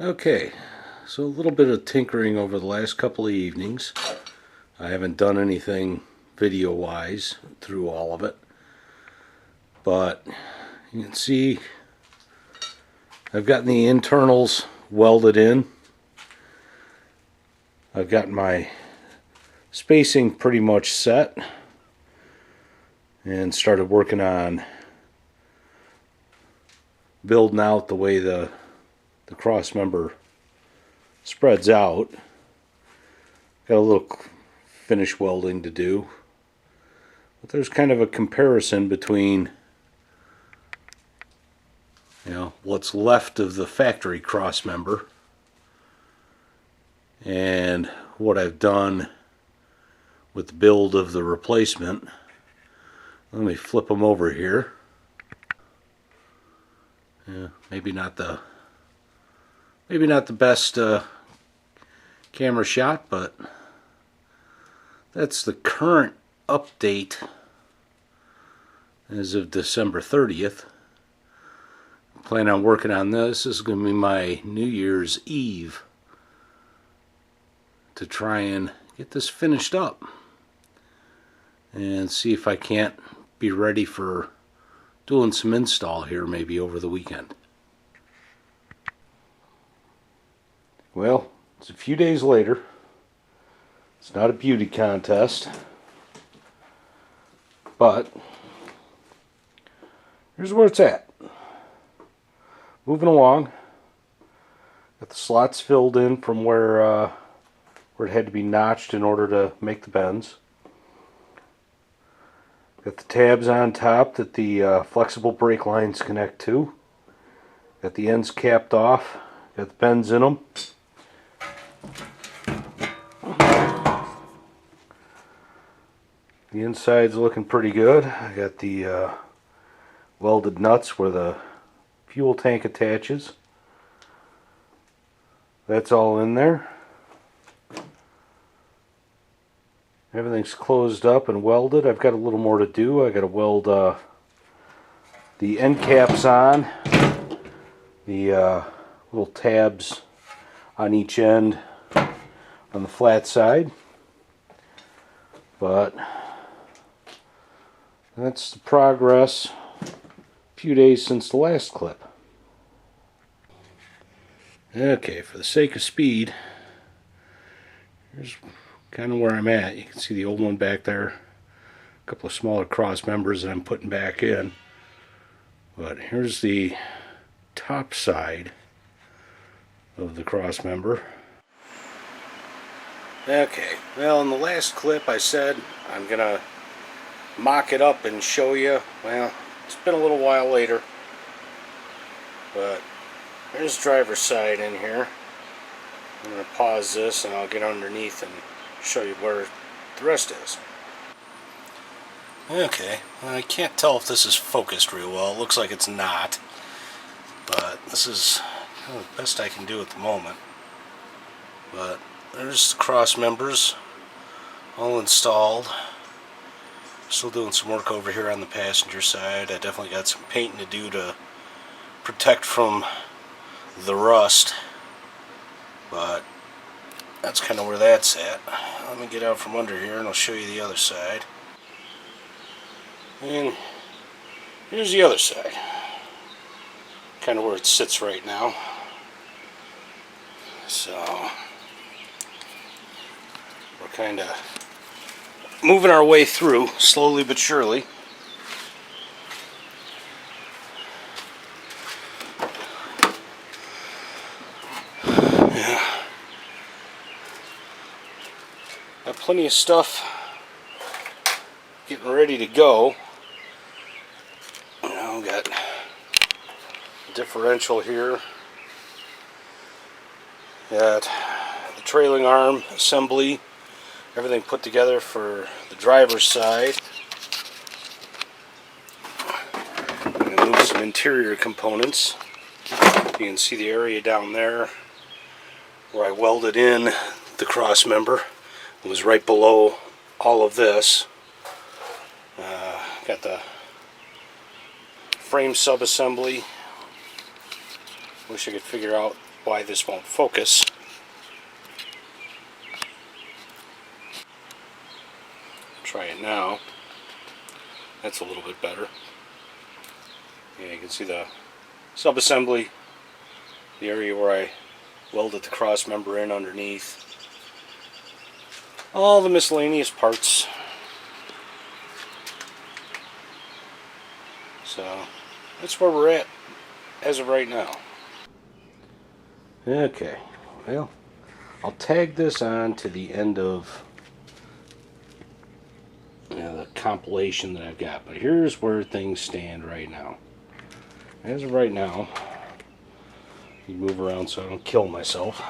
Okay, so a little bit of tinkering over the last couple of evenings. I haven't done anything video-wise through all of it, but you can see I've gotten the internals welded in. I've got my spacing pretty much set and started working on building out the way the cross member spreads out. Got a little finish welding to do, but there's kind of a comparison between what's left of the factory cross member and what I've done with the build of the replacement. Let me flip them over here. Yeah, maybe not the best camera shot, but that's the current update as of December 30th. I plan on working on this. This is going to be my New Year's Eve to try and get this finished up and see if I can't be ready for doing some install here maybe over the weekend. Well, it's a few days later. It's not a beauty contest, but here's where it's at. Moving along. Got the slots filled in from where it had to be notched in order to make the bends. Got the tabs on top that the flexible brake lines connect to. Got the ends capped off. Got the bends in them. The inside's looking pretty good. I got the welded nuts where the fuel tank attaches. That's all in there. Everything's closed up and welded. I've got a little more to do. I got to weld the end caps on, the little tabs on each end on the flat side. But that's the progress. A few days since the last clip. Okay, for the sake of speed, here's kind of where I'm at. You can see the old one back there. A couple of smaller cross members that I'm putting back in. But here's the top side of the cross member. Okay, well, in the last clip I said I'm gonna mock it up and show you. Well, it's been a little while later, but there's driver's side in here. I'm gonna pause this and I'll get underneath and show you where the rest is. Okay, well, I can't tell if this is focused real well. It looks like it's not, but this is kind of the best I can do at the moment. But there's the cross members all installed. Still doing some work over here on the passenger side. I definitely got some painting to do to protect from the rust, but that's kind of where that's at. Let me get out from under here and I'll show you the other side. And here's the other side. Kind of where it sits right now. So we're kind of moving our way through, slowly but surely. Yeah. Got plenty of stuff getting ready to go. Got a differential here. Got the trailing arm assembly. Everything put together for the driver's side. I'm going to move some interior components. You can see the area down there where I welded in the cross member. It was right below all of this. Got the frame sub-assembly. Wish I could figure out why this won't focus. Try it now. That's a little bit better. Yeah, you can see the sub-assembly, the area where I welded the cross member in underneath. All the miscellaneous parts. So that's where we're at as of right now. Okay, well, I'll tag this on to the end of the compilation that I've got, but here's where things stand right now. As of right now, you move around so I don't kill myself.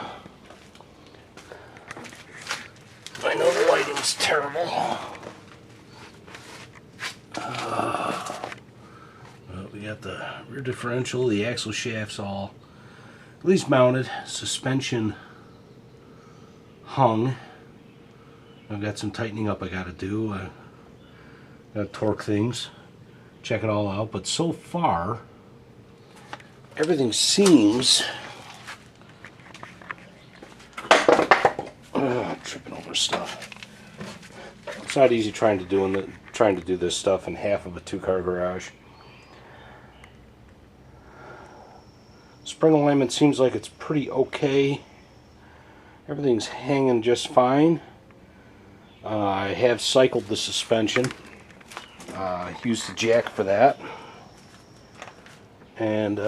I know the lighting's terrible. We got the rear differential, the axle shafts all at least mounted, suspension hung. I've got some tightening up I got to do. I got to torque things, check it all out. But so far, everything seems tripping over stuff. It's not easy trying to do this stuff in half of a two-car garage. Spring alignment seems like it's pretty okay. Everything's hanging just fine. I have cycled the suspension. Used the jack for that. And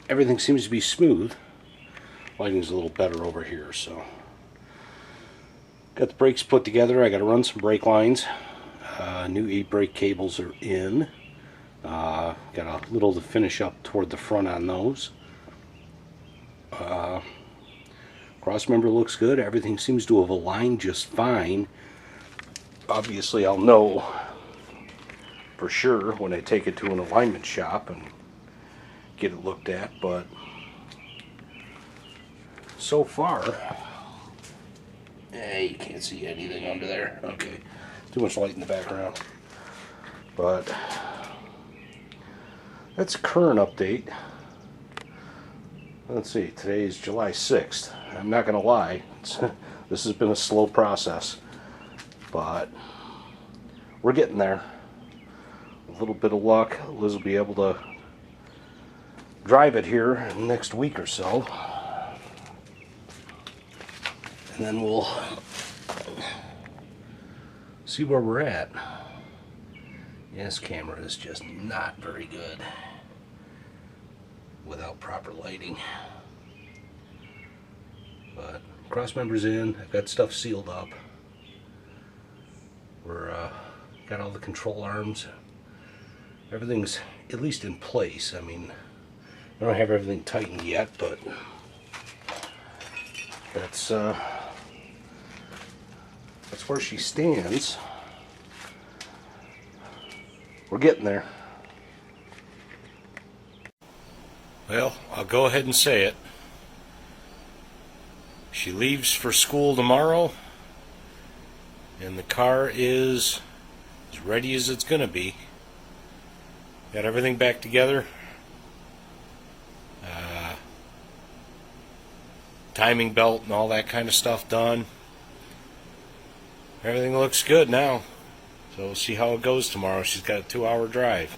everything seems to be smooth. Lighting's a little better over here, so got the brakes put together. I got to run some brake lines. New 8-brake cables are in. Got a little to finish up toward the front on those. Cross member looks good. Everything seems to have aligned just fine. Obviously, I'll know for sure when I take it to an alignment shop and get it looked at, but so far, you can't see anything under there. Okay, too much light in the background. But that's a current update. Let's see, today is July 6th. I'm not going to lie, this has been a slow process, but we're getting there. A little bit of luck, Liz will be able to drive it here in the next week or so. And then we'll see where we're at. This camera is just not very good without proper lighting. But cross members in, I've got stuff sealed up. We're got all the control arms. Everything's at least in place. I mean, I don't have everything tightened yet, but that's where she stands. We're getting there. Well, I'll go ahead and say it. She leaves for school tomorrow, and the car is as ready as it's going to be. Got everything back together. Timing belt and all that kind of stuff done. Everything looks good now. So we'll see how it goes tomorrow. She's got a 2-hour drive.